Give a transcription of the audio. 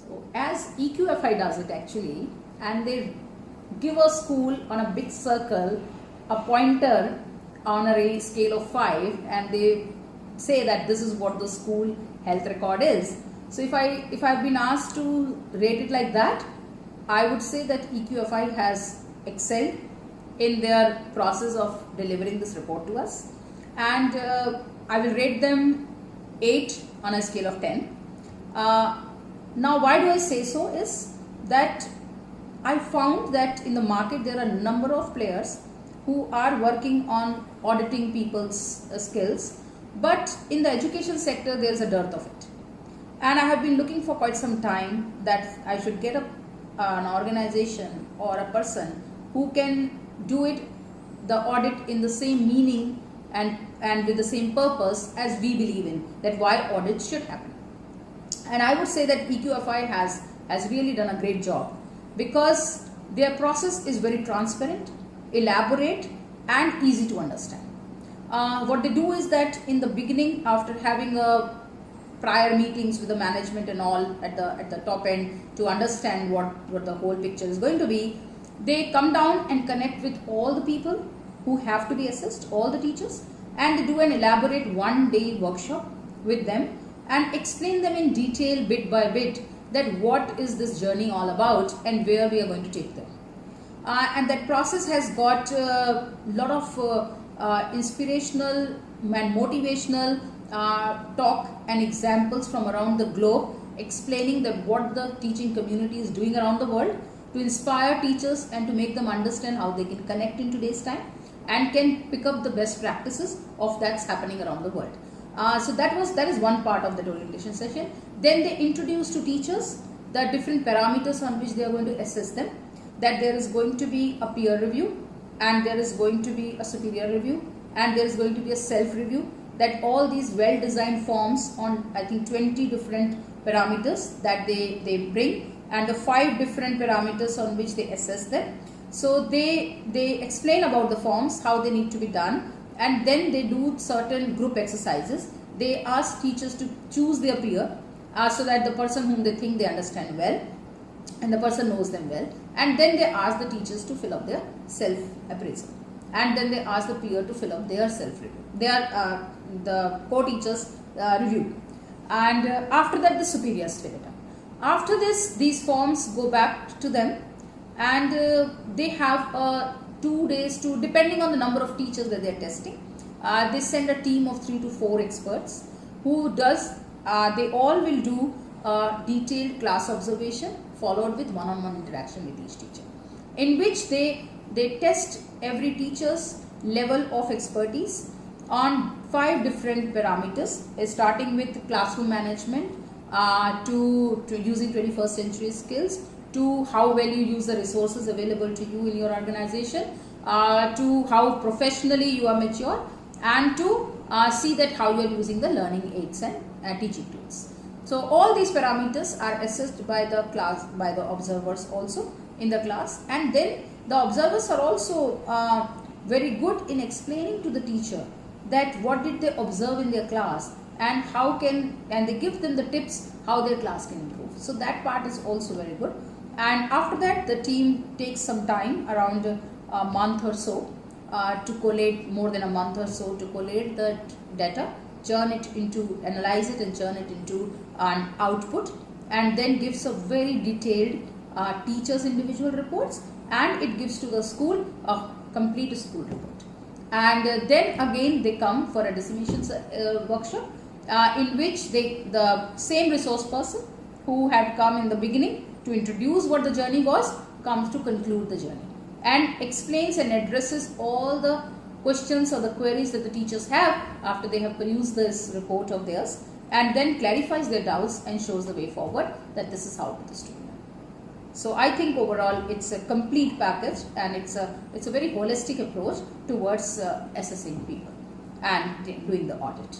So as EQFI does it actually, and they give a school on a big circle a pointer on a scale of 5, and they say that this is what the school health record is. So if I've been asked to rate it like that, I would say that EQFI has excelled in their process of delivering this report to us, and I will rate them 8 on a scale of 10. Now why do I say so is that I found that in the market there are a number of players who are working on auditing people's skills, but in the education sector there is a dearth of it. And I have been looking for quite some time that I should get an organization or a person who can do it, the audit in the same meaning and with the same purpose as we believe in, that why audits should happen. And I would say that EQFI has really done a great job, because their process is very transparent, elaborate and easy to understand. What they do is that in the beginning, after having a prior meetings with the management and all at the top end to understand what the whole picture is going to be, they come down and connect with all the people who have to be assessed, all the teachers, and they do an elaborate 1-day workshop with them and explain them in detail bit by bit that what is this journey all about and where we are going to take them. And that process has got a lot of inspirational and motivational talk and examples from around the globe, explaining that what the teaching community is doing around the world to inspire teachers and to make them understand how they can connect in today's time and can pick up the best practices of that's happening around the world. So that is one part of the orientation session. Then they introduce to teachers the different parameters on which they are going to assess them, that there is going to be a peer review, and there is going to be a superior review, and there is going to be a self-review, that all these well-designed forms on I think 20 different parameters that they bring, and the 5 different parameters on which they assess them. So they explain about the forms, how they need to be done, and then they do certain group exercises. They ask teachers to choose their peer so that the person whom they think they understand well and the person knows them well, and then they ask the teachers to fill up their self-appraisal, and then they ask the peer to fill up their self-review, the co-teachers review, and after that the superiors fill it up. After this, these forms go back to them, and they have 2 days to, depending on the number of teachers that they are testing, they send a team of 3 to 4 experts who does, they all will do detailed class observation followed with one-on-one interaction with each teacher, in which they test every teacher's level of expertise on 5 different parameters, starting with classroom management, to using 21st century skills, to how well you use the resources available to you in your organization, to how professionally you are mature, and to see that how you are using the learning aids and teaching tools. So all these parameters are assessed by the observers also in the class, and then the observers are also very good in explaining to the teacher that what did they observe in their class and and they give them the tips how their class can improve. So that part is also very good. And after that, the team takes some time, around a month or so, to collate, more than a month or so, to collate the data, analyze it and churn it into an output, and then gives a very detailed teacher's individual reports, and it gives to the school a complete school report. And then again they come for a dissemination workshop, in which the same resource person who had come in the beginning to introduce what the journey was comes to conclude the journey and explains and addresses all the questions or the queries that the teachers have after they have perused this report of theirs, and then clarifies their doubts and shows the way forward, that this is how it is to be done. So I think overall it's a complete package, and it's a very holistic approach towards assessing people and doing the audit.